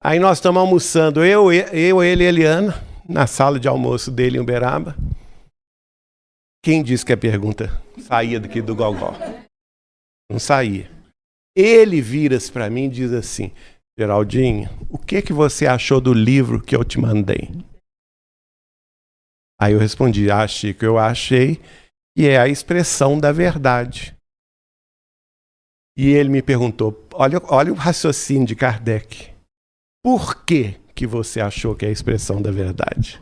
Aí nós estamos almoçando, eu, ele e Eliana, na sala de almoço dele em Uberaba. Quem disse que a pergunta saía daqui do Gogó? Não saía. Ele vira-se para mim e diz assim: Geraldinho, o que você achou do livro que eu te mandei? Aí eu respondi: Chico, eu achei que é a expressão da verdade. E ele me perguntou, olha o raciocínio de Kardec. Por que você achou que é a expressão da verdade?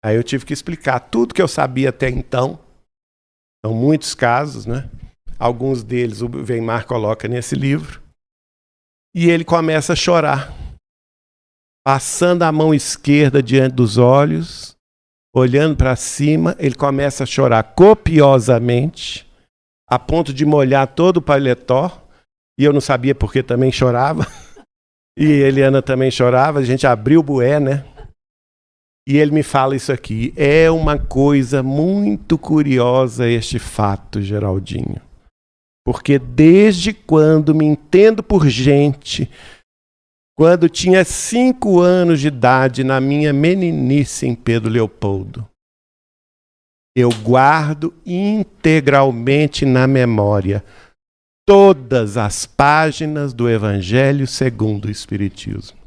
Aí eu tive que explicar tudo que eu sabia até então. São muitos casos, né? Alguns deles o Weimar coloca nesse livro. E ele começa a chorar, passando a mão esquerda diante dos olhos, olhando para cima, ele começa a chorar copiosamente, a ponto de molhar todo o paletó, e eu não sabia porque também chorava, e Eliana também chorava, a gente abriu o bué, né? E ele me fala isso aqui: é uma coisa muito curiosa este fato, Geraldinho, porque desde quando me entendo por gente, quando tinha 5 anos de idade, na minha meninice em Pedro Leopoldo, eu guardo integralmente na memória todas as páginas do Evangelho segundo o Espiritismo.